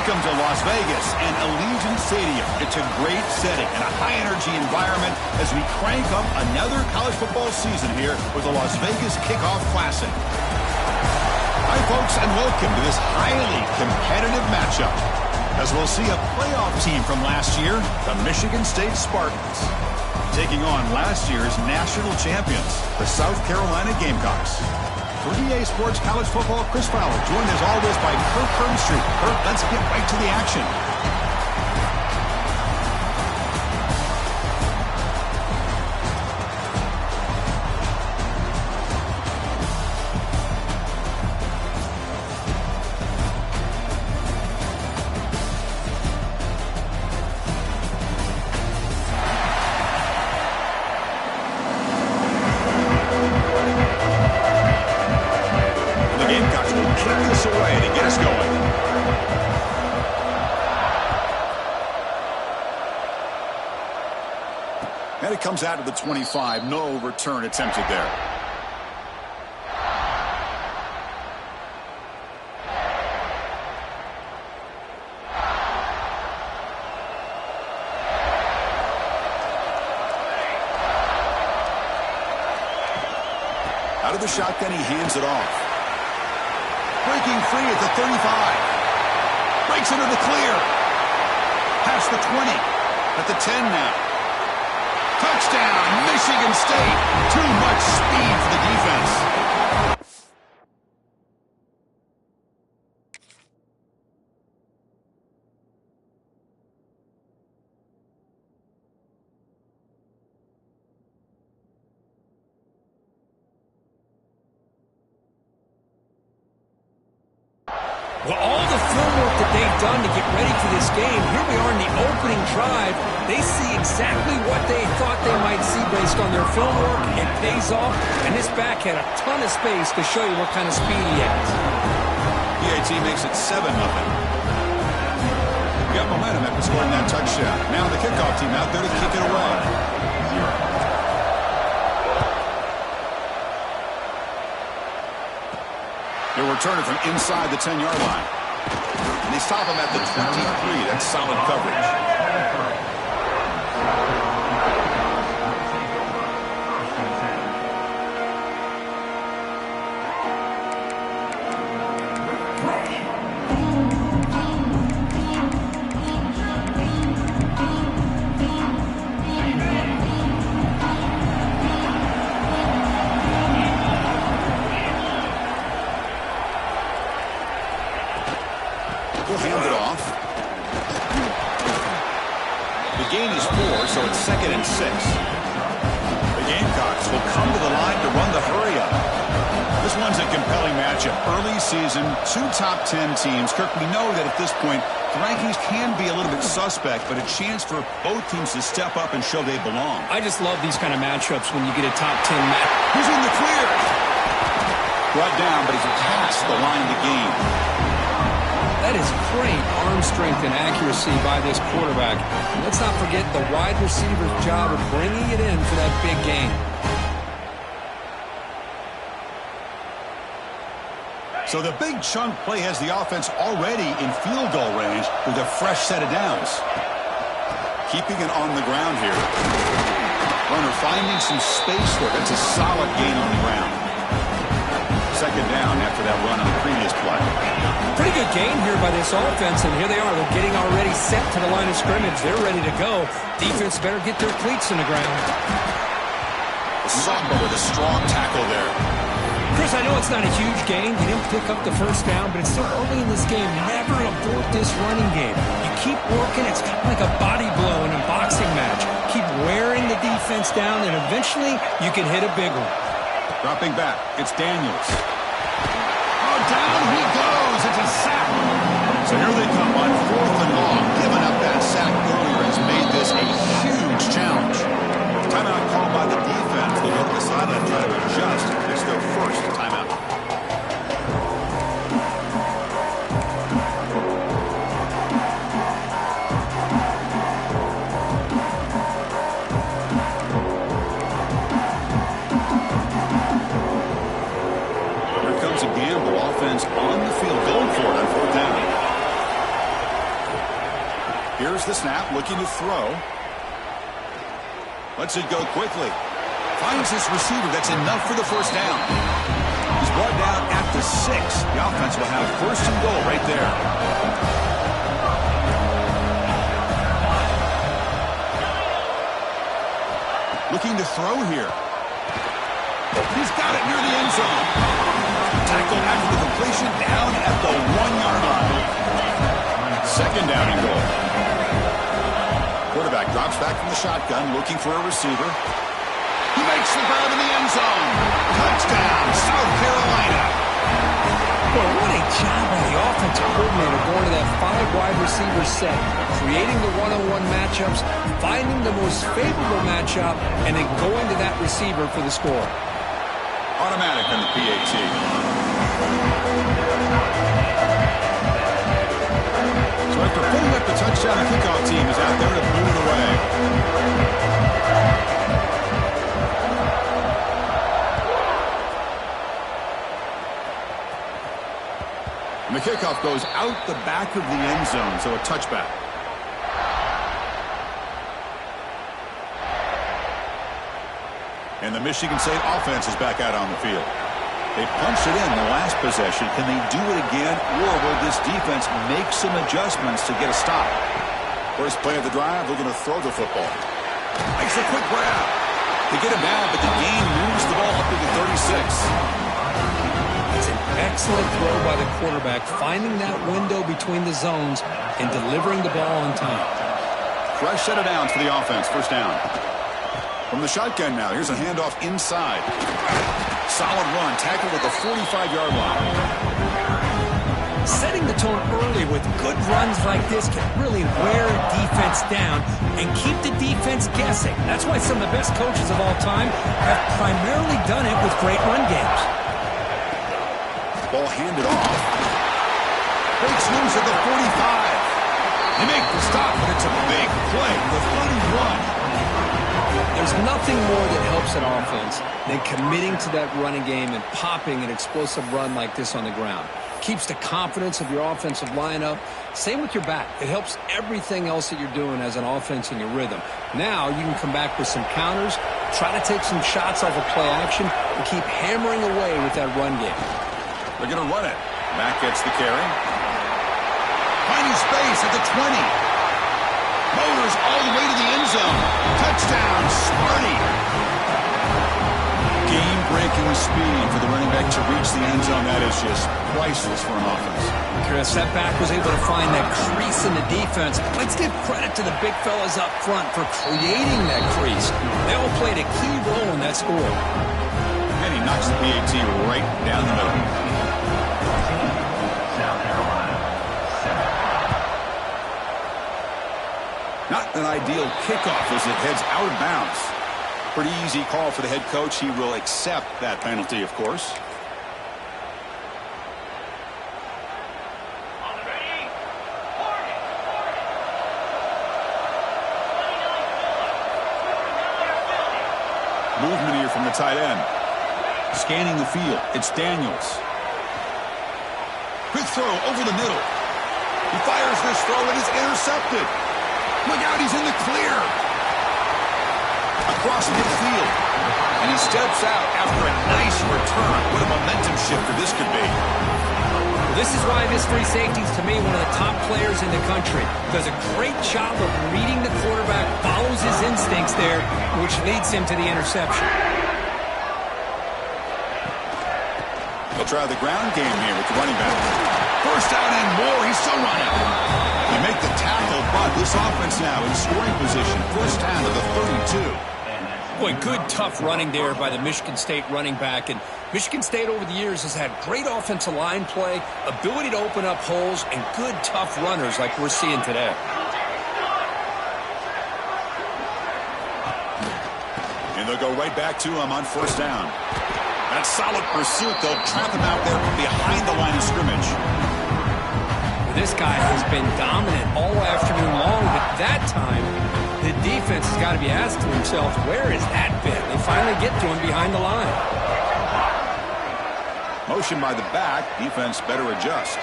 Welcome to Las Vegas and Allegiant Stadium. It's a great setting and a high-energy environment as we crank up another college football season here with the Las Vegas Kickoff Classic. Hi, folks, and welcome to this highly competitive matchup as we'll see a playoff team from last year, the Michigan State Spartans, taking on last year's national champions, the South Carolina Gamecocks. For EA Sports College Football, Chris Fowler, joined as always by Kirk Herbstreit. Kirk, let's get right to the action. And it comes out of the 25. No return attempted there. Out of the shotgun, he hands it off. Breaking free at the 35. Breaks into the clear. Past the 20. At the 10 now. Touchdown, Michigan State. Too much speed for the defense. Well, all the film work that they've done to get ready for this game, here we are in the opening drive. They see exactly what they thought they might see based on their film work. It pays off, and this back had a ton of space to show you what kind of speed he has. PAT makes it 7-0. Got momentum after scoring that touchdown. Now the kickoff team out there to kick it away. They'll return it from inside the 10-yard line. And they stop him at the 23. That's solid coverage. Hand it off. The gain is 4, so it's 2nd and 6. The Gamecocks will come to the line to run the hurry-up. This one's a compelling matchup. Early season, 2 top 10 teams. Kirk, we know that at this point, the rankings can be a little bit suspect, but a chance for both teams to step up and show they belong. I just love these kind of matchups when you get a top 10 match. He's in the clear. Brought down, but he's past the line of the game. That is great arm strength and accuracy by this quarterback. Let's not forget the wide receiver's job of bringing it in for that big gain. So the big chunk play has the offense already in field goal range with a fresh set of downs. Keeping it on the ground here. Runner finding some space there. That's a solid gain on the ground. 2nd down after that run on the previous play. Pretty good gain here by this offense, and here they are. They're getting already set to the line of scrimmage. They're ready to go. Defense better get their cleats in the ground. Samba with a strong tackle there. Chris, I know it's not a huge gain. You didn't pick up the first down, but it's still early in this game. Never abort this running game. You keep working. It's kind of like a body blow in a boxing match. Keep wearing the defense down, and eventually you can hit a big one. Dropping back, it's Daniels. Oh, down he goes. It's a sack. So here they come on 4th and long. Giving up that sack earlier has made this a huge challenge. Timeout called by the defense. They go to the sideline, try to adjust. It's their first timeout. Here comes a gamble. Offense on the field, going for it on 4th down. Here's the snap, looking to throw. Lets it go quickly. Finds his receiver. That's enough for the first down. He's brought down at the 6. The offense will have first and goal right there. Looking to throw here. He's got it near the end zone. Tackle after the completion down at the 1-yard line. Second down and goal. Quarterback drops back from the shotgun, looking for a receiver. He makes the grab in the end zone. Touchdown, South Carolina. Well, what a job by the offensive coordinator going to that 5-wide receiver set, creating the one-on-one matchups, finding the most favorable matchup, and then going to that receiver for the score. Automatic on the PAT. So after putting up the touchdown, the kickoff team is out there to move it away. And the kickoff goes out the back of the end zone, so a touchback. And the Michigan State offense is back out on the field. They punched it in the last possession. Can they do it again, or will this defense make some adjustments to get a stop? First play of the drive, they're going to throw the football. Makes a quick grab. They get him down, but the gain moves the ball up to the 36. It's an excellent throw by the quarterback, finding that window between the zones and delivering the ball on time. Fresh set of downs for the offense. First down. From the shotgun now, here's a handoff inside. Solid run, tackled at the 45-yard line. Setting the tone early with good runs like this can really wear a defense down and keep the defense guessing. That's why some of the best coaches of all time have primarily done it with great run games. Ball handed off. Breaks loose at the 45. They make the stop, but it's a big play. The 31. There's nothing more that helps an offense than committing to that running game and popping an explosive run like this on the ground. Keeps the confidence of your offensive lineup. Same with your back. It helps everything else that you're doing as an offense in your rhythm. Now you can come back with some counters, try to take some shots off of play action, and keep hammering away with that run game. They're going to run it. Mack gets the carry. Finding space at the 20. Motors all the way to the end zone. Touchdown, Sparty. Game-breaking speed for the running back to reach the end zone. That is just priceless for an offense. Chris, that back was able to find that crease in the defense. Let's give credit to the big fellas up front for creating that crease. They all played a key role in that score. And he knocks the PAT right down the middle. Not an ideal kickoff as it heads out of bounds. Pretty easy call for the head coach. He will accept that penalty, of course. Movement here from the tight end. Scanning the field. It's Daniels. Quick throw over the middle. He fires this throw and is intercepted. Look out, he's in the clear. Across midfield. And he steps out after a nice return. What a momentum shifter this could be. This is why this free safety is, to me, one of the top players in the country. Does a great job of reading the quarterback, follows his instincts there, which leads him to the interception. They'll try the ground game here with the running back. First down and more. He's still running. They make the tackle, but this offense now in scoring position. First down to the 32. Boy, good, tough running there by the Michigan State running back. And Michigan State over the years has had great offensive line play, ability to open up holes, and good, tough runners like we're seeing today. And they'll go right back to him on first down. That solid pursuit, they'll trap him out there behind the line of scrimmage. This guy has been dominant all afternoon long, but that time, the defense has got to be asking themselves, where has that been? They finally get to him behind the line. Motion by the back. Defense better adjust.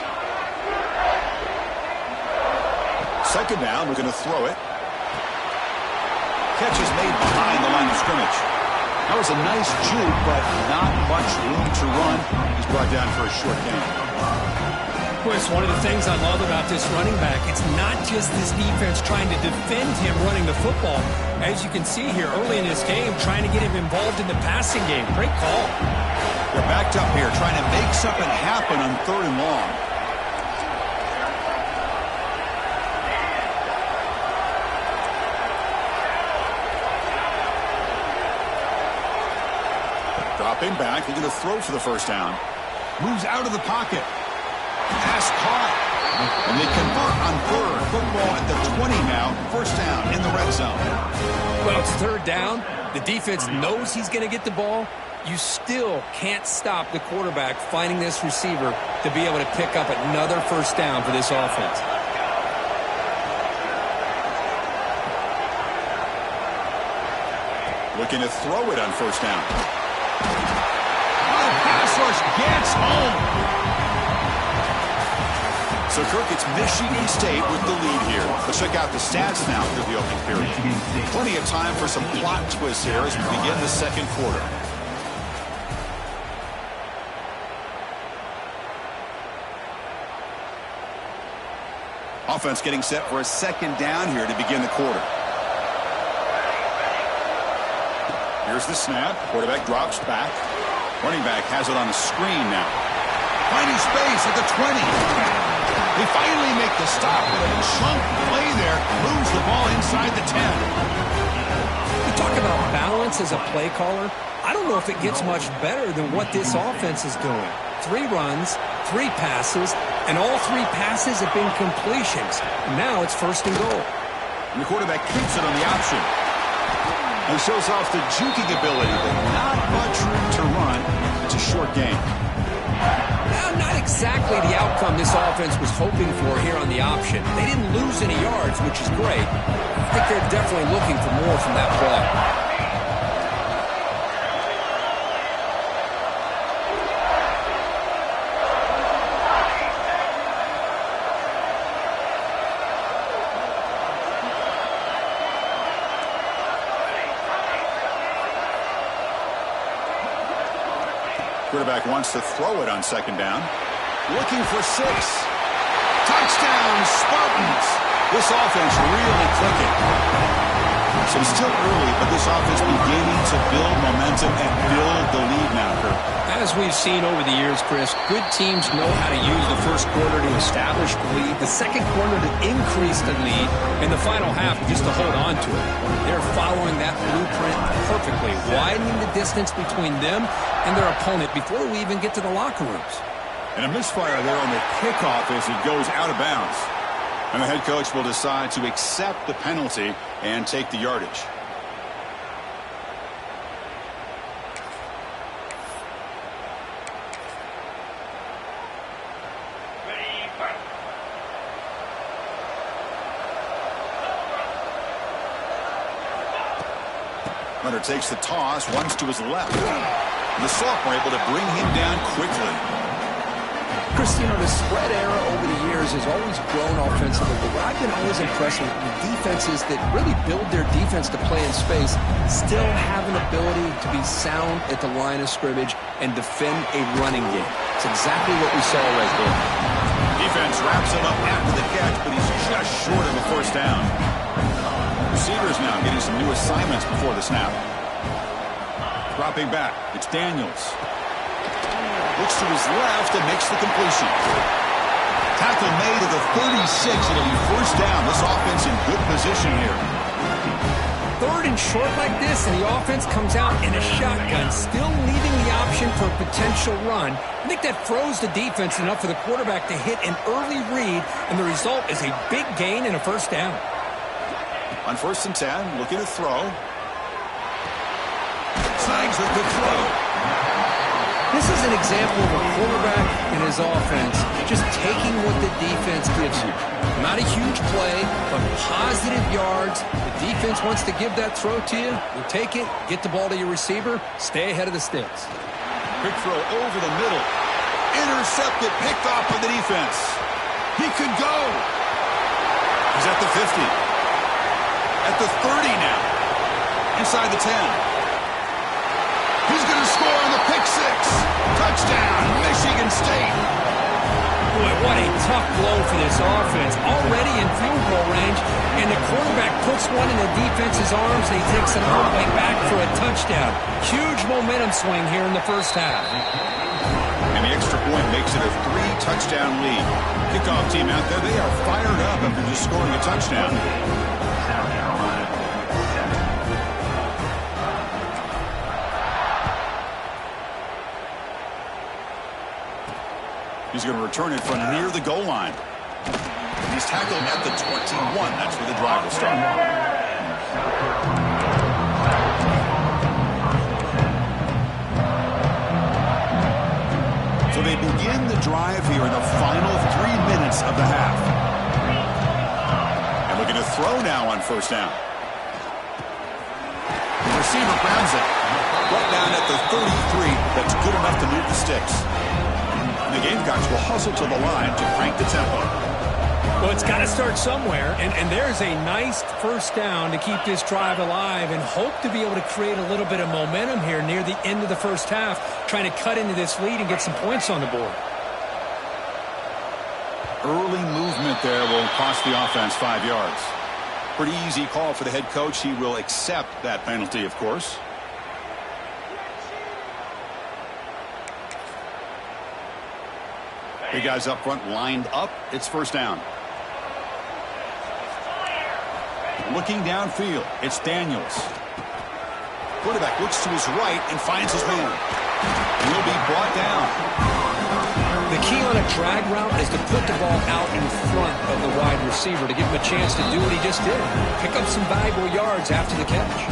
Second down, looking to throw it. Catch is made behind the line of scrimmage. That was a nice juke, but not much room to run. He's brought down for a short gain. Chris, one of the things I love about this running back, it's not just this defense trying to defend him running the football. As you can see here early in this game, trying to get him involved in the passing game. Great call. They're backed up here, trying to make something happen on 3rd and long. Dropping back, looking to throw for the first down. Moves out of the pocket. Pass caught. And they convert on 3rd. Football at the 20 now. First down in the red zone. Well, it's 3rd down. The defense knows he's going to get the ball. You still can't stop the quarterback finding this receiver to be able to pick up another first down for this offense. Looking to throw it on first down. Oh, pass rush gets home. So, Kirk, it's Michigan State with the lead here. Let's check out the stats now through the opening period. Plenty of time for some plot twists here as we begin the second quarter. Offense getting set for a second down here to begin the quarter. Here's the snap. Quarterback drops back. Running back has it on the screen now. Finding space at the 20. They finally make the stop with a chunk play there. Moves the ball inside the 10. You talk about balance as a play caller. I don't know if it gets much better than what this offense is doing. 3 runs, 3 passes, and all 3 passes have been completions. Now it's 1st and goal. And the quarterback keeps it on the option. And shows off the juking ability, but not much room to run. It's a short game. Well, not exactly the outcome this offense was hoping for here on the option. They didn't lose any yards, which is great. I think they're definitely looking for more from that play. Quarterback wants to throw it on second down. Looking for 6. Touchdown, Spartans. This offense really clicking. So it's still early, but this offense beginning to build momentum and build the lead now, Kurt. As we've seen over the years, Chris, good teams know how to use the first quarter to establish the lead, the second quarter to increase the lead, and the final half just to hold on to it. They're following that blueprint perfectly, widening the distance between them and their opponent before we even get to the locker rooms. And a misfire there on the kickoff as it goes out of bounds. And the head coach will decide to accept the penalty and take the yardage. Runner takes the toss, runs to his left. And the sophomore able to bring him down quickly. Chris, you know, the spread era over the years has always grown offensively, but what I've been always impressed with defenses that really build their defense to play in space still have an ability to be sound at the line of scrimmage and defend a running game. It's exactly what we saw right there. Defense wraps him up after the catch, but he's just short of a first down. Receivers now getting some new assignments before the snap. Dropping back, it's Daniels. Looks to his left and makes the completion. Tackle made at the 36. It'll be first down. This offense in good position here. 3rd and short like this, and the offense comes out in a shotgun, still leaving the option for a potential run. I think that throws the defense enough for the quarterback to hit an early read, and the result is a big gain and a first down. On 1st and 10, looking to throw. Snags with the throw. This is an example of a quarterback and his offense just taking what the defense gives you. Not a huge play, but positive yards. The defense wants to give that throw to you. You take it, get the ball to your receiver, stay ahead of the sticks. Quick throw over the middle. Intercepted, picked off by the defense. He could go. He's at the 50. At the 30 now. Inside the 10. He's going to score on the pick six. Touchdown, Michigan State. Boy, what a tough blow for this offense. Already in field goal range, and the quarterback puts one in the defense's arms, and he takes it all the way back for a touchdown. Huge momentum swing here in the first half. And the extra point makes it a 3-touchdown lead. Kickoff team out there, they are fired up after just scoring a touchdown. He's going to return it from near the goal line. He's tackled at the 21. That's where the drive will start. So they begin the drive here in the final 3 minutes of the half. And looking to throw now on first down. The receiver grounds it. Right down at the 33. That's good enough to move the sticks. The Gamecocks will hustle to the line to crank the tempo. Well, it's got to start somewhere, and there's a nice first down to keep this drive alive and hope to be able to create a little bit of momentum here near the end of the first half, trying to cut into this lead and get some points on the board. Early movement there will cost the offense 5 yards. Pretty easy call for the head coach. He will accept that penalty, of course. Big guys up front lined up. It's first down. Looking downfield, it's Daniels. Quarterback looks to his right and finds his man. He'll be brought down. The key on a drag route is to put the ball out in front of the wide receiver to give him a chance to do what he just did. Pick up some valuable yards after the catch.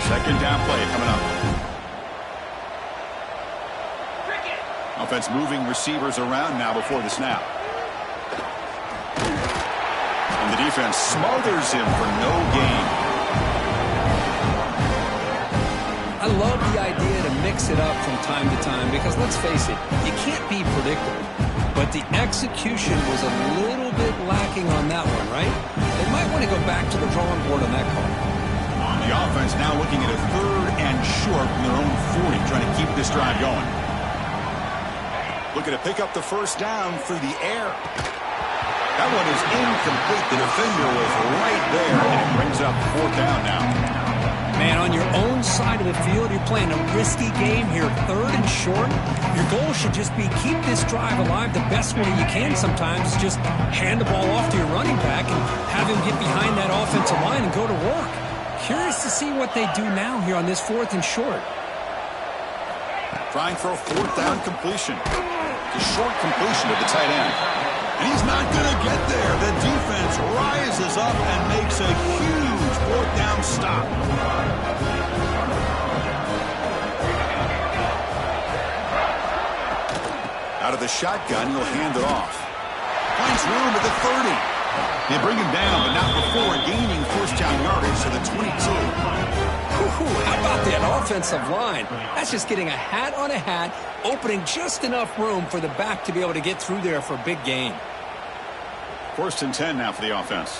Second down play coming up. Offense moving receivers around now before the snap. And the defense smothers him for no gain. I love the idea to mix it up from time to time because, let's face it, you can't be predictable. But the execution was a little bit lacking on that one, right? They might want to go back to the drawing board on that call. The offense now looking at a 3rd and short from their own 40, trying to keep this drive going. Looking to pick up the first down through the air. That one is incomplete. The defender was right there, and it brings up 4th down now. Man, on your own side of the field, you're playing a risky game here, 3rd and short. Your goal should just be keep this drive alive the best way you can sometimes. Just hand the ball off to your running back and have him get behind that offensive line and go to work. Curious to see what they do now here on this 4th and short. Trying for a 4th down completion. The short completion to the tight end. And he's not going to get there. The defense rises up and makes a huge 4th down stop. Out of the shotgun, he'll hand it off. Finds room at the 30. They bring him down, but not before gaining first down yardage to the 22. How about that offensive line? That's just getting a hat on a hat, opening just enough room for the back to be able to get through there for a big gain. 1st and 10 now for the offense.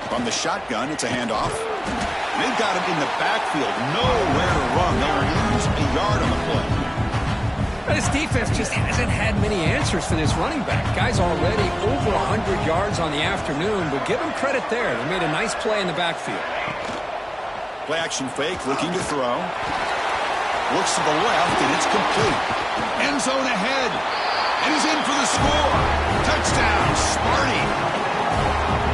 From the shotgun, it's a handoff. They've got him in the backfield, nowhere to run. They'll lose a yard on the play. This defense just hasn't had many answers for this running back. Guy's already over 100 yards on the afternoon, but give him credit there. They made a nice play in the backfield. Play action fake, looking to throw. Looks to the left, and it's complete. End zone ahead. And he's in for the score. Touchdown, Sparty.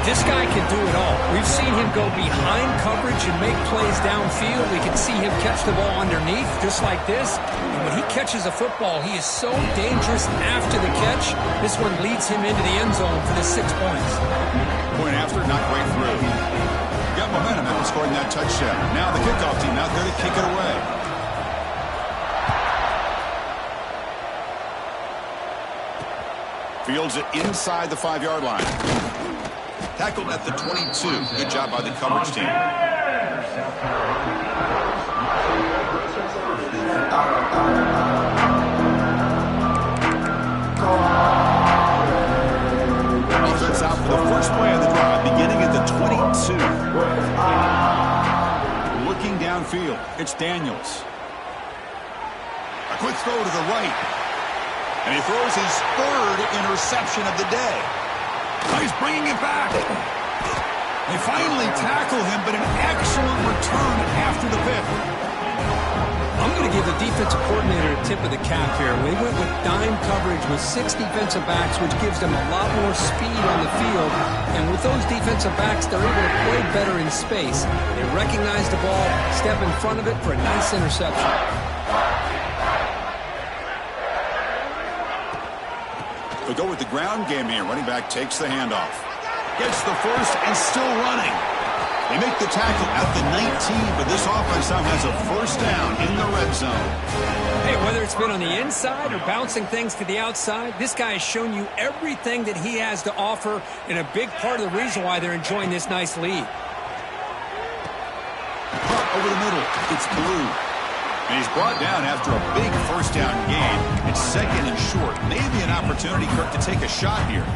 This guy can do it all. We've seen him go behind coverage and make plays downfield. We can see him catch the ball underneath, just like this. And when he catches a football, he is so dangerous after the catch. This one leads him into the end zone for the 6 points. Point after, not quite through. Got momentum after scoring that touchdown. Now the kickoff team out there to kick it away. Fields it inside the 5-yard line. Tackled at the 22. Good job by the coverage team. Offense out for the first play of the drive, beginning at the 22. Looking downfield, it's Daniels. A quick throw to the right. And he throws his third interception of the day. Oh, he's bringing it back. They finally tackle him, but an excellent return after the pick. I'm going to give the defensive coordinator a tip of the cap here. They went with dime coverage with 6 defensive backs, which gives them a lot more speed on the field. And with those defensive backs, they're able to play better in space. They recognize the ball, step in front of it for a nice interception. They'll go with the ground game here. Running back takes the handoff. Gets the first and still running. They make the tackle at the 19, but this offense now has a first down in the red zone. Hey, whether it's been on the inside or bouncing things to the outside, this guy has shown you everything that he has to offer, and a big part of the reason why they're enjoying this nice lead. Punt over the middle. It's Blue. And he's brought down after a big first down gain. It's second and short. Maybe an opportunity, Kirk, to take a shot here.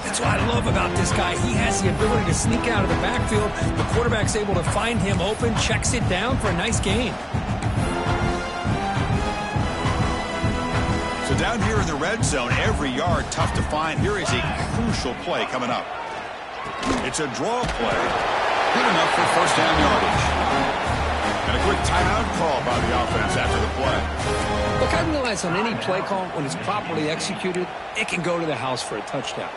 That's what I love about this guy. He has the ability to sneak out of the backfield. The quarterback's able to find him open, checks it down for a nice gain. So down here in the red zone, every yard tough to find. Here is a crucial play coming up. It's a draw play. Good enough for first down yardage. And a quick timeout call by the offense after the play. Look, I realize on any play call, when it's properly executed, it can go to the house for a touchdown.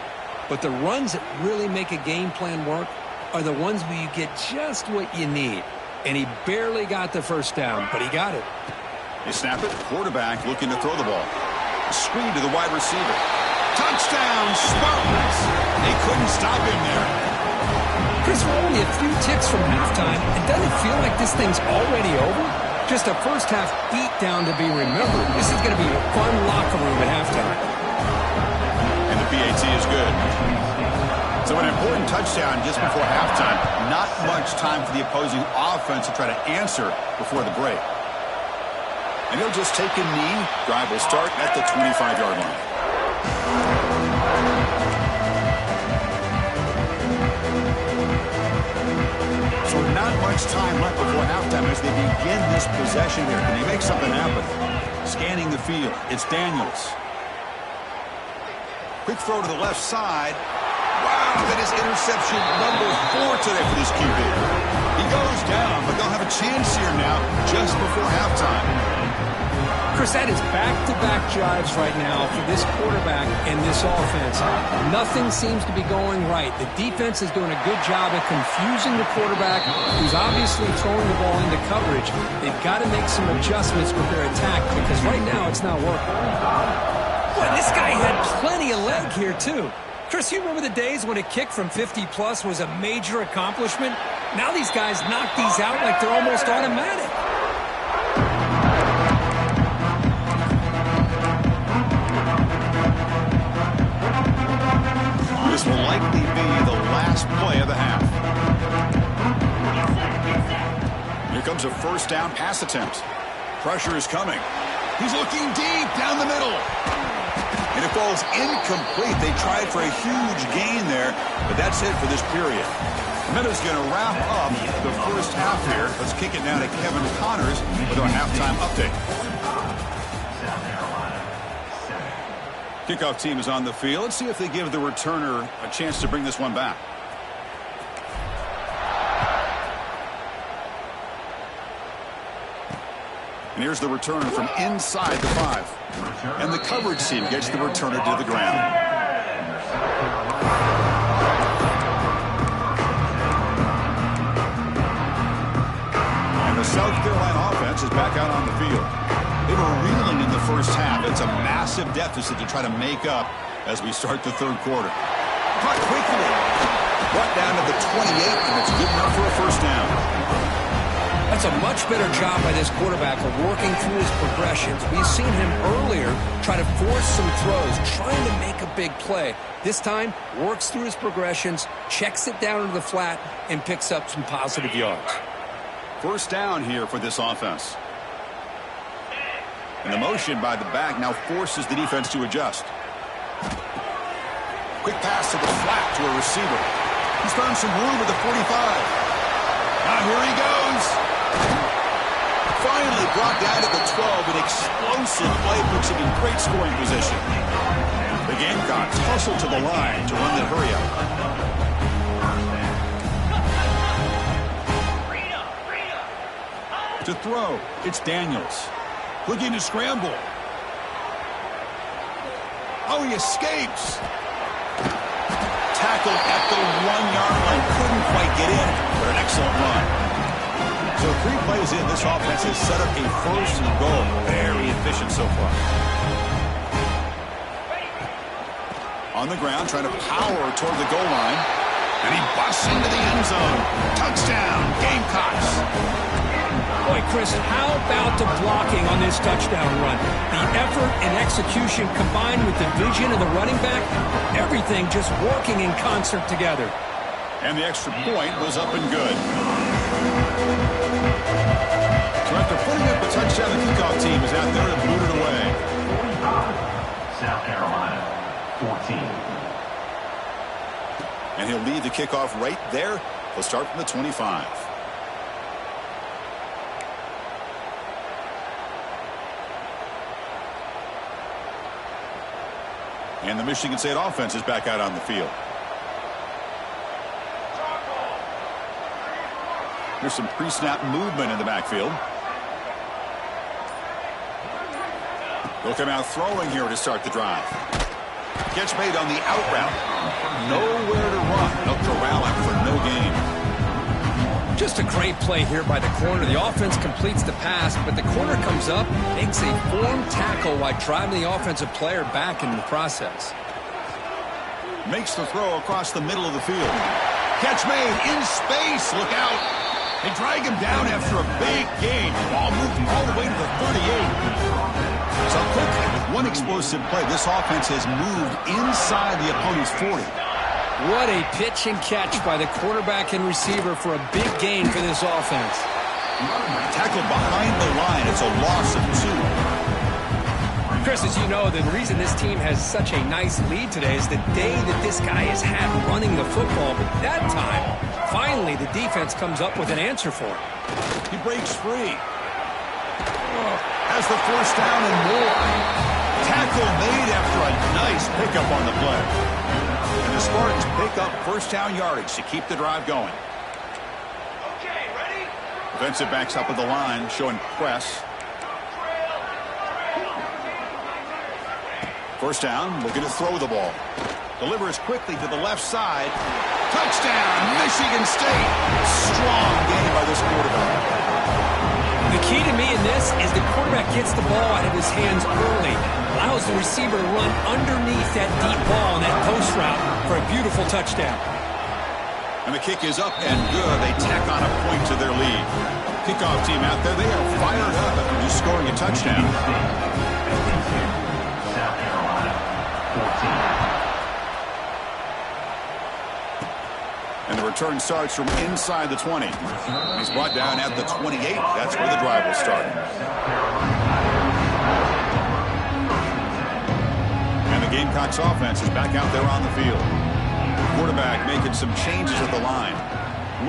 But the runs that really make a game plan work are the ones where you get just what you need. And he barely got the first down, but he got it. They snap it. Quarterback looking to throw the ball. Screen to the wide receiver. Touchdown, Spartans! They couldn't stop him there. Chris, we're only a few ticks from halftime, and doesn't it feel like this thing's already over? Just a first-half beatdown to be remembered. This is going to be a fun locker room at halftime. And the PAT is good. So an important touchdown just before halftime. Not much time for the opposing offense to try to answer before the break. And he'll just take a knee. Drive will start at the 25-yard line. So not much time left before halftime as they begin this possession here. Can they make something happen? Scanning the field. It's Daniels. Quick throw to the left side. Wow, that is interception number 4 today for this QB. He goes down, but they'll have a chance here now just before halftime. Chris, that is back-to-back drives right now for this quarterback and this offense. Nothing seems to be going right. The defense is doing a good job at confusing the quarterback, who's obviously throwing the ball into coverage. They've got to make some adjustments with their attack because right now it's not working. Boy, this guy had plenty of leg here, too. Chris, you remember the days when a kick from 50-plus was a major accomplishment? Now these guys knock these out like they're almost automatic. This will likely be the last play of the half. Here comes a first down pass attempt. Pressure is coming. He's looking deep down the middle. And it falls incomplete. They tried for a huge gain there, but that's it for this period. Meadows going to wrap up the first half here. Let's kick it now to Kevin Connors with our halftime update. Kickoff team is on the field. Let's see if they give the returner a chance to bring this one back. And here's the returner from inside the 5. And the coverage team gets the returner to the ground. And the South Carolina offense is back out on the field. They were reeling in the first half. It's a massive deficit to try to make up as we start the third quarter. Caught quickly. Brought down to the 28, and it's good enough for a first down. That's a much better job by this quarterback of working through his progressions. We've seen him earlier try to force some throws, trying to make a big play. This time, works through his progressions, checks it down into the flat, and picks up some positive yards. First down here for this offense. And the motion by the back now forces the defense to adjust. Quick pass to the flat to a receiver. He's found some room at the 45. Now here he goes. Finally brought down at the 12. An explosive play puts him in great scoring position. The Gamecocks hustle to the line to run the hurry-up. To throw, it's Daniels. Looking to scramble. Oh, he escapes. Tackled at the 1-yard line. Couldn't quite get in, but an excellent run. So 3 plays in, this offense has set up a first and goal. Very efficient so far. On the ground, trying to power toward the goal line. And he busts into the end zone. Touchdown, Gamecocks. Boy, Chris, how about the blocking on this touchdown run? The effort and execution combined with the vision of the running back, everything just working in concert together. And the extra point was up and good. So after putting up a touchdown, the kickoff team is out there to boot it away. 45, South Carolina, 14. And he'll lead the kickoff right there. He'll start from the 25. And the Michigan State offense is back out on the field. There's some pre-snap movement in the backfield. They'll come out throwing here to start the drive. Catch made on the out route. Nowhere to run. They'll corral him for no gain. Just a great play here by the corner. The offense completes the pass, but the corner comes up, makes a formed tackle while driving the offensive player back in the process. Makes the throw across the middle of the field. Catch made in space. Look out. They drag him down after a big gain. Ball moved all the way to the 38. So quickly, with one explosive play, this offense has moved inside the opponent's 40. What a pitch and catch by the quarterback and receiver for a big gain for this offense. Tackled behind the line. It's a loss of 2. Chris, as you know, the reason this team has such a nice lead today is the day that this guy has had running the football. But that time, finally, the defense comes up with an answer for him. He breaks free. Has the first down and more. Tackle made after a nice pickup on the play. And the Spartans pick up first down yardage to keep the drive going. Okay, ready? Defensive backs up at the line, showing press. First down, looking to throw the ball. Delivers quickly to the left side. Touchdown, Michigan State. Strong game by this quarterback. The key to me in this is the quarterback gets the ball out of his hands early, allows the receiver to run underneath that deep ball on that post route for a beautiful touchdown. And the kick is up and good. They tack on a point to their lead. Kickoff team out there, they are fired up after just scoring a touchdown. South Carolina, 14. And the return starts from inside the 20. He's brought down at the 28. That's where the drive will start. And the Gamecocks offense is back out there on the field. Quarterback making some changes at the line.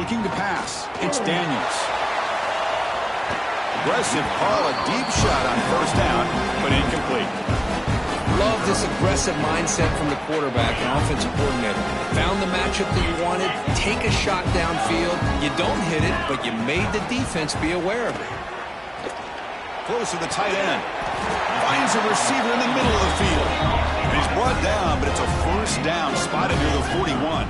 Looking to pass. It's Daniels. Aggressive call, a deep shot on first down, but incomplete. Love this aggressive mindset from the quarterback and offensive coordinator. Found the matchup that you wanted, take a shot downfield. You don't hit it, but you made the defense be aware of it. Close to the tight end. Finds a receiver in the middle of the field. And he's brought down, but it's a first down spotted near the 41.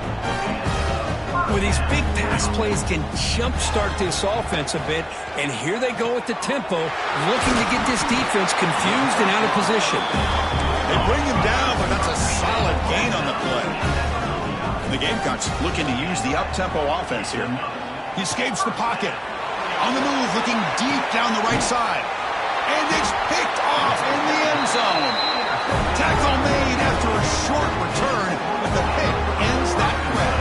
Well, these big pass plays can jumpstart this offense a bit, and here they go at the tempo, looking to get this defense confused and out of position. They bring him down, but that's a solid gain on the play. And the Gamecocks looking to use the up-tempo offense here. He escapes the pocket. On the move, looking deep down the right side. And it's picked off in the end zone. Tackle made after a short return, but the pick ends that play.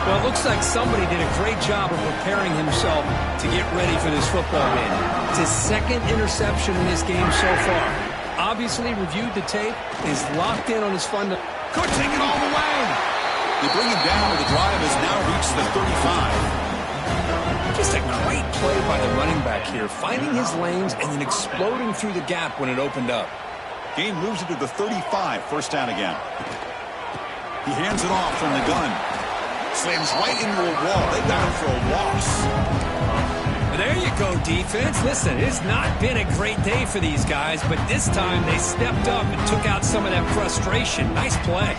Well, it looks like somebody did a great job of preparing himself to get ready for this football game. It's his second interception in this game so far. Obviously reviewed the tape, is locked in on his fund. Could take it all the way. They bring him down, but the drive has now reached the 35. Just a great play by the running back here, finding his lanes and then exploding through the gap when it opened up. Game moves it to the 35, first down again. He hands it off from the gun. Slams right into a wall. They got him for a loss. There you go, defense. Listen, it's not been a great day for these guys, but this time they stepped up and took out some of that frustration. Nice play.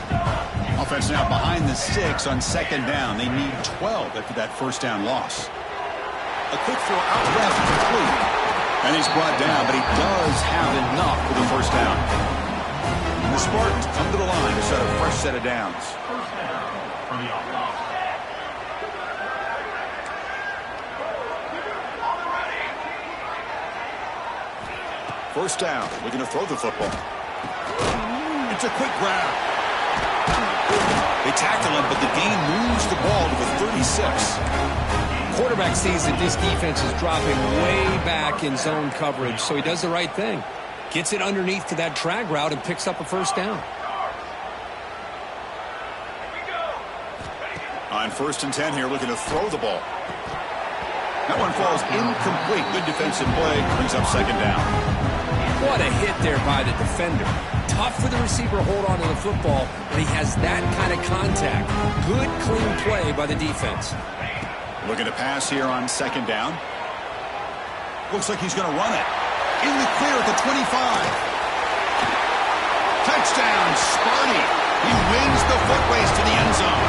Offense now behind the 6 on second down. They need 12 after that first down loss. A quick throw out left, complete. And he's brought down, but he does have enough for the first down. And the Spartans come to the line to set a fresh set of downs. First down for the offense. First down, looking to throw the football. It's a quick grab. They tackle him, but the gain moves the ball to the 36. Quarterback sees that this defense is dropping way back in zone coverage, so he does the right thing. Gets it underneath to that drag route and picks up a first down. On first and 10 here, looking to throw the ball. That one falls incomplete. Good defensive play, brings up second down. What a hit there by the defender. Tough for the receiver to hold on to the football, but he has that kind of contact. Good, clean play by the defense. Looking to pass here on second down. Looks like he's going to run it. In the clear at the 25. Touchdown, Sparty. He wins the foot race to the end zone.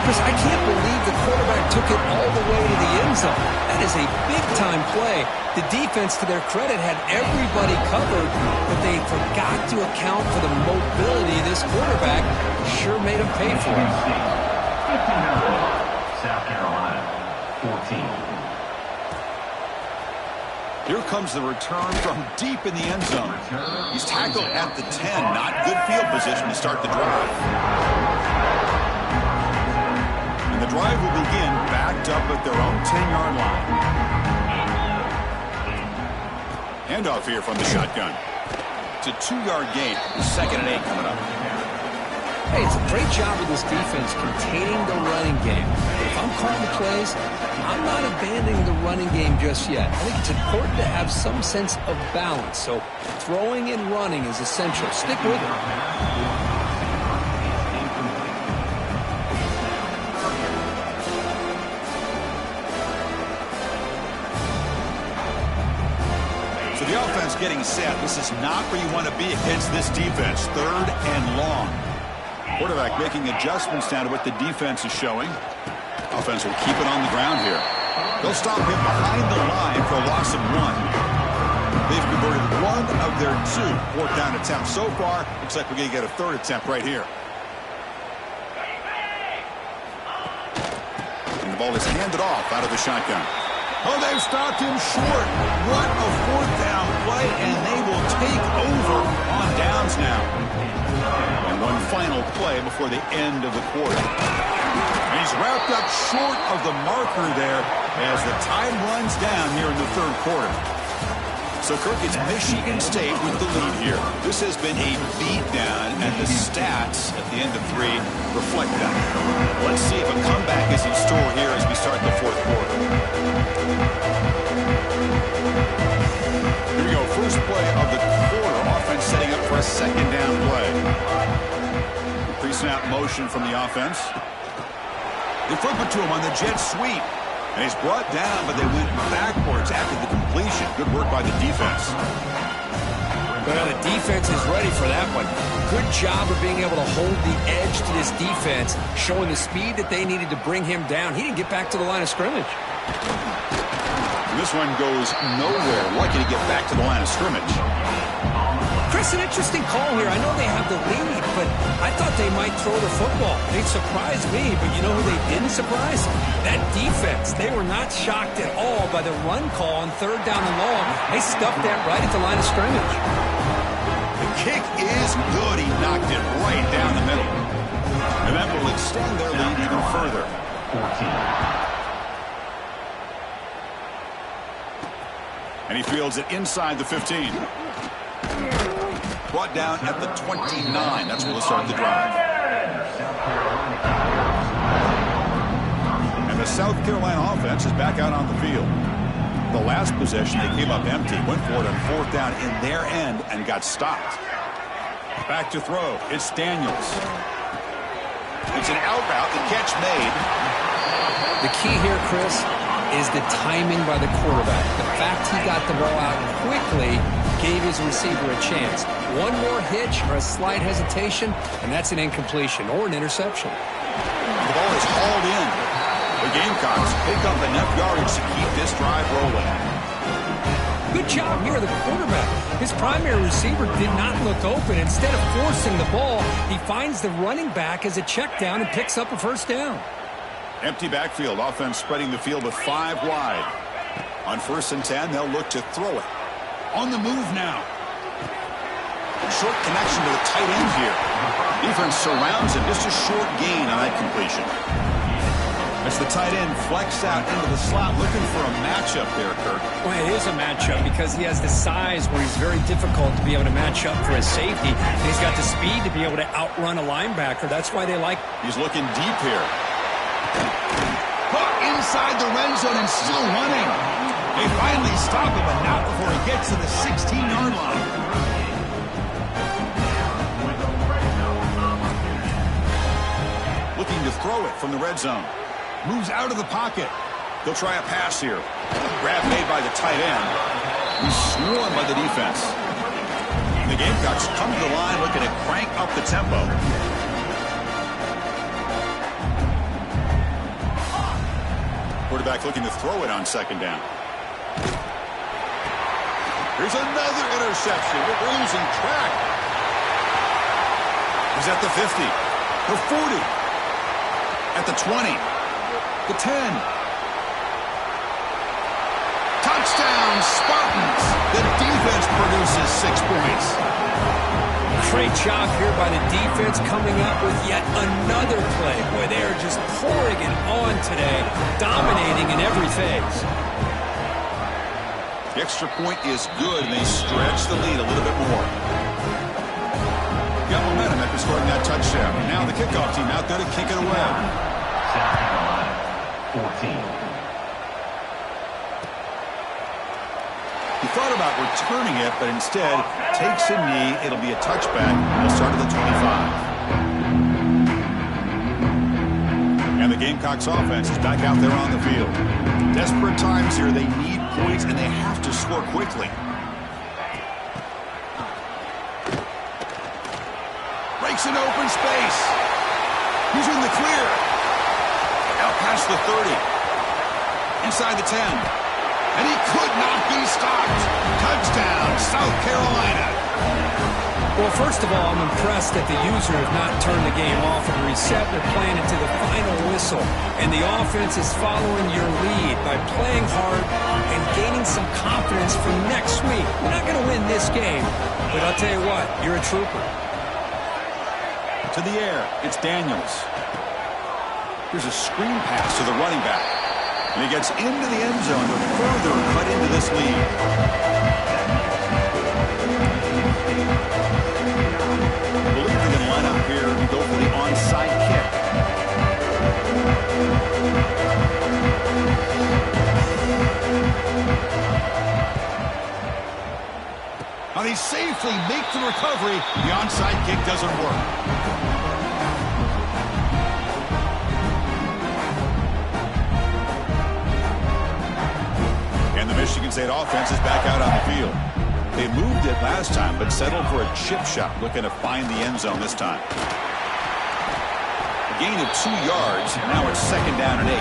Chris, I can't believe the quarterback took it all the way to the end zone. That is a big-time play. The defense, to their credit, had everybody covered, but they forgot to account for the mobility of this quarterback. Sure made him pay for it. South Carolina, 14. Here comes the return from deep in the end zone. He's tackled at the 10. Not good field position to start the drive. And the drive will begin backed up at their own 10-yard line. Handoff here from the shotgun. It's a 2-yard gain. Second and 8 coming up. Hey, it's a great job of this defense containing the running game. If I'm calling the plays, I'm not abandoning the running game just yet. I think it's important to have some sense of balance. So throwing and running is essential. Stick with it. So the offense getting set. This is not where you want to be against this defense. Third and long. Quarterback making adjustments down to what the defense is showing. Offense will keep it on the ground here. They'll stop him behind the line for a loss of 1. They've converted 1 of their 2 fourth down attempts so far. Looks like we're going to get a third attempt right here. And the ball is handed off out of the shotgun. Oh, they've stopped him short. What a fourth down play, and they will take over on downs now. And one final play before the end of the quarter. And he's wrapped up short of the marker there as the time runs down here in the third quarter. So, Kirk, it's Michigan State with the lead here. This has been a beatdown, and the stats at the end of 3 reflect that. Let's see if a comeback is in store here as we start the fourth quarter. Here we go. First play of the quarter. Offense setting up for a second down play. Pre-snap motion from the offense. They flip it to him on the jet sweep. And he's brought down, but they went backwards after the completion. Good work by the defense. Well, the defense is ready for that one. Good job of being able to hold the edge to this defense, showing the speed that they needed to bring him down. He didn't get back to the line of scrimmage. And this one goes nowhere. Lucky to get back to the line of scrimmage. Chris, an interesting call here. I know they have the lead, but I thought they might throw the football. They surprised me, but you know who they didn't surprise? That defense. They were not shocked at all by the run call on 3rd down and long. They stuffed that right at the line of scrimmage. The kick is good. He knocked it right down the middle. And that will extend their lead even further. 14. And he fields it inside the 15. Brought down at the 29. That's where they'll start the drive. And the South Carolina offense is back out on the field. The last possession, they came up empty, went for it on 4th down in their end and got stopped. Back to throw. It's Daniels. It's an out route. The catch made. The key here, Chris, is the timing by the quarterback. The fact he got the ball out quickly gave his receiver a chance. One more hitch or a slight hesitation, and that's an incompletion or an interception. The ball is hauled in. The Gamecocks pick up enough yardage to keep this drive rolling. Good job here, the quarterback. His primary receiver did not look open. Instead of forcing the ball, he finds the running back as a check down and picks up a 1st down. Empty backfield. Offense spreading the field with 5 wide. On 1st and 10, they'll look to throw it. On the move now. Short connection to the tight end here. Defense surrounds him. Just a short gain on that completion. As the tight end flex out into the slot, looking for a matchup there, Kirk. Well, it is a matchup because he has the size where he's very difficult to be able to match up for his safety. And he's got the speed to be able to outrun a linebacker. That's why they like. He's looking deep here. Caught inside the red zone and still running. They finally stop him, but not before he gets to the 16-yard line. Looking to throw it from the red zone. Moves out of the pocket. He'll try a pass here. Grab made by the tight end. He's swarmed by the defense. And the Gamecocks come to the line looking to crank up the tempo. Quarterback looking to throw it on 2nd down. Here's another interception. We're losing track. He's at the 50. The 40. At the 20. The 10. Touchdown, Spartans. The defense produces 6 points. Great job here by the defense coming up with yet another play. Boy, they are just pouring it on today, dominating in every phase. The extra point is good, and they stretch the lead a little bit more. Got momentum after scoring that touchdown. Now the kickoff team out there to kick it away. 14. He thought about returning it, but instead takes a knee. It'll be a touchback. He'll start at the 25. And the Gamecocks offense is back out there on the field. Desperate times here. They need points, and they have to score quickly. Breaks an open space. He's in the clear. Out past the 30. Inside the 10. And he could not be stopped. Touchdown, South Carolina. Well, first of all, I'm impressed that the user has not turned the game off and reset. They're playing it to the final whistle. And the offense is following your lead by playing hard and gaining some confidence for next week. We're not going to win this game, but I'll tell you what, you're a trooper. To the air, it's Daniels. Here's a screen pass to the running back. And he gets into the end zone to further cut into this lead. I believe they're going to line up here and go for the onside kick. Now they safely make the recovery. The onside kick doesn't work. Michigan State offense is back out on the field. They moved it last time, but settled for a chip shot, looking to find the end zone this time. A gain of 2 yards. Now it's 2nd down and 8.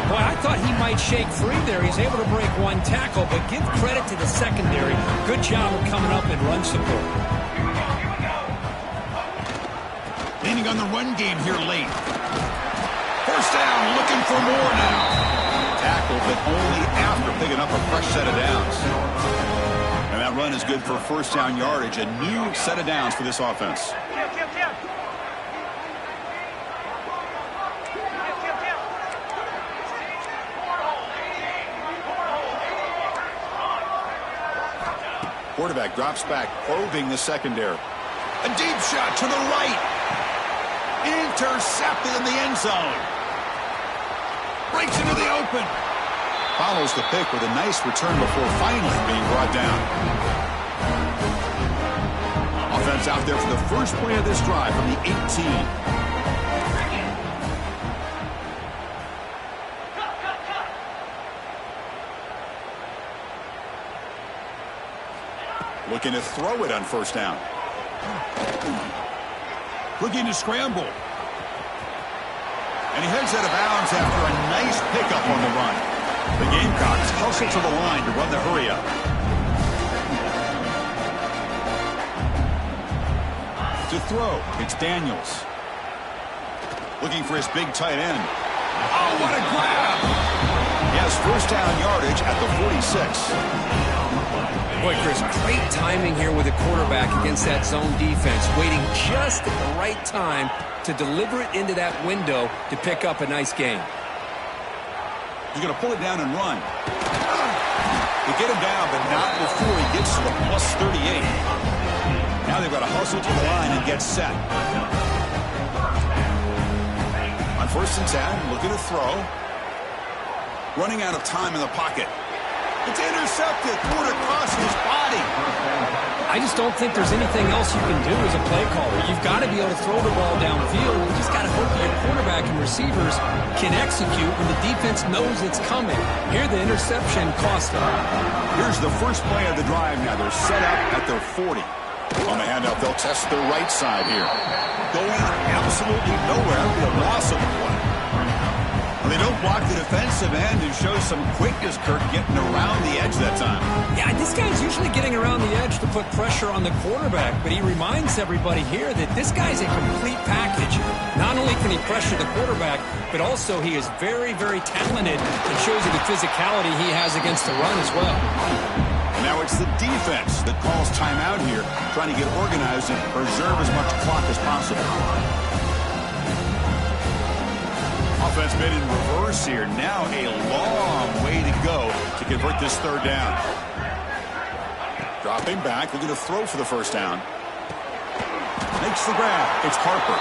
Boy, I thought he might shake free there. He's able to break 1 tackle, but give credit to the secondary. Good job of coming up and run support. Leaning on the run game here late. First down, looking for more now. Tackle, but only after picking up a fresh set of downs. And that run is good for first down yardage. A new set of downs for this offense. Quarterback drops back, probing the secondary. A deep shot to the right. Intercepted in the end zone. Breaks into the open. Follows the pick with a nice return before finally being brought down. Offense out there for the first play of this drive from the 18. Looking to throw it on first down. Looking to scramble. And he heads out of bounds after a nice pickup on the run. The Gamecocks hustle to the line to run the hurry up. To throw, it's Daniels. Looking for his big tight end. Oh, what a grab! He has first down yardage at the 46. Boy, Chris, great timing here with the quarterback against that zone defense, waiting just at the right time to deliver it into that window to pick up a nice gain. He's going to pull it down and run. They get him down, but not before he gets to the plus 38. Now they've got to hustle to the line and get set. On first and 10, looking to throw. Running out of time in the pocket. It's intercepted. Threw it across his body. I just don't think there's anything else you can do as a play caller. You've got to be able to throw the ball downfield. You just got to hope that your quarterback and receivers can execute when the defense knows it's coming. Here, the interception cost them. Here's the first play of the drive now. They're set up at their 40. On the handoff, they'll test their right side here. Going absolutely nowhere. It'll be a loss of the play. They don't block the defensive end and show some quickness, Kirk, getting around the edge that time. Yeah, this guy's usually getting around the edge to put pressure on the quarterback, but he reminds everybody here that this guy's a complete package. Not only can he pressure the quarterback, but also he is very, very talented and shows you the physicality he has against the run as well. And now it's the defense that calls timeout here, trying to get organized and preserve as much clock as possible. Offense made in reverse here. Now a long way to go to convert this third down. Dropping back, looking to throw for the first down. Makes the grab. It's Harper.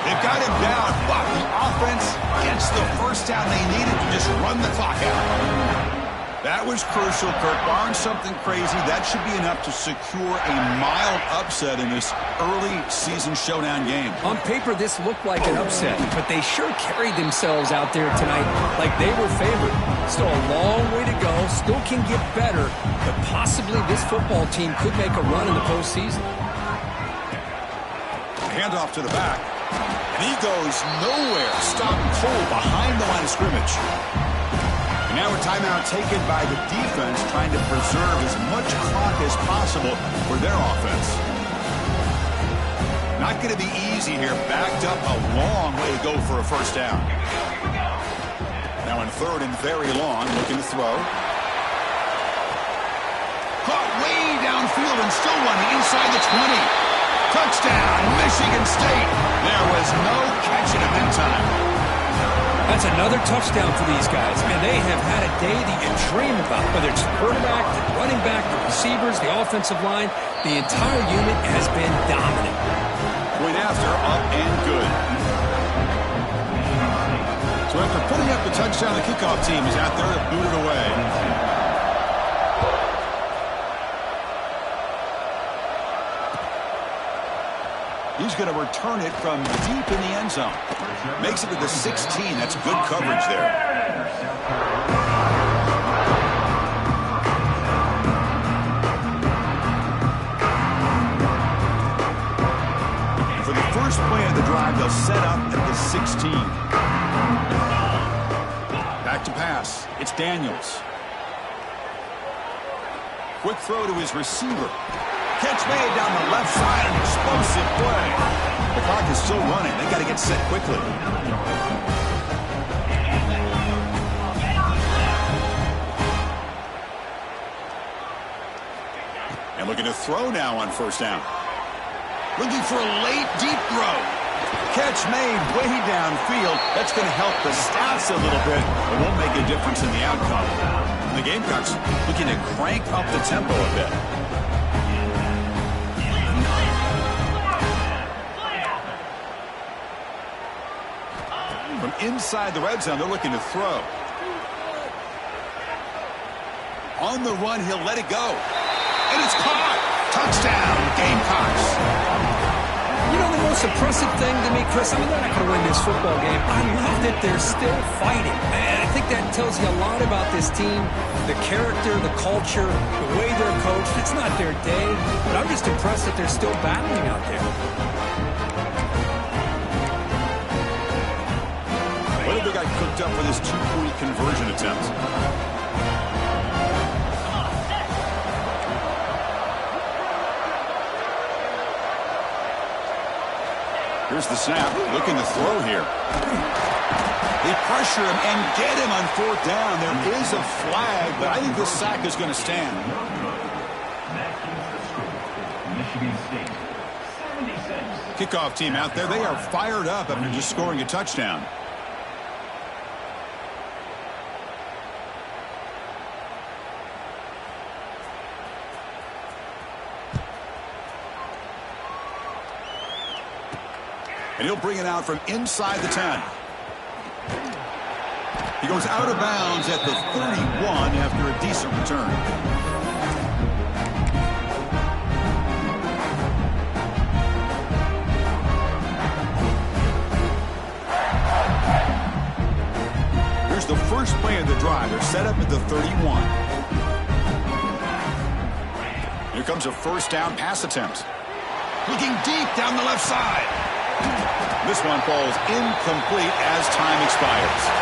They've got him down, but the offense gets the first down they needed to just run the clock out. That was crucial, Kirk. Barring something crazy, that should be enough to secure a mild upset in this early season showdown game. On paper, this looked like an upset, but they sure carried themselves out there tonight like they were favored. Still a long way to go, still can get better, but possibly this football team could make a run in the postseason. Handoff to the back, and he goes nowhere. Stopped cold behind the line of scrimmage. And now a timeout taken by the defense, trying to preserve as much clock as possible for their offense. Not going to be easy here. Backed up a long way to go for a first down. Now in third and very long, looking to throw. Caught way downfield and still running inside the 20. Touchdown, Michigan State. There was no catching him in time. That's another touchdown for these guys. Man, they have had a day that you dream about, whether it's the quarterback, the running back, the receivers, the offensive line. The entire unit has been dominant. Point after, up and good. So after putting up the touchdown, the kickoff team is out there to boot it away. He's going to return it from deep in the end zone. Makes it to the 16. That's good coverage there. For the first play of the drive, they'll set up at the 16. Back to pass. It's Daniels. Quick throw to his receiver. Catch made down the left side, an explosive play. The clock is still running. They got to get set quickly. And looking to throw now on first down. Looking for a late, deep throw. Catch made way downfield. That's going to help the stats a little bit. It won't make a difference in the outcome. And the Gamecocks looking to crank up the tempo a bit. From inside the red zone, they're looking to throw. On the run, he'll let it go. And it's caught. Touchdown, Gamecocks. You know, the most impressive thing to me, Chris, I mean, they're not going to win this football game. I love that they're still fighting. And I think that tells you a lot about this team, the character, the culture, the way they're coached. It's not their day, but I'm just impressed that they're still battling out there. What have they got cooked up for this two-point conversion attempt? Here's the snap, looking to throw here. They pressure him and get him on fourth down. There is a flag, but I think this sack is going to stand. Kickoff team out there, they are fired up after just scoring a touchdown. And he'll bring it out from inside the 10. He goes out of bounds at the 31 after a decent return. Here's the first play of the drive. They're set up at the 31. Here comes a first down pass attempt. Looking deep down the left side. This one falls incomplete as time expires.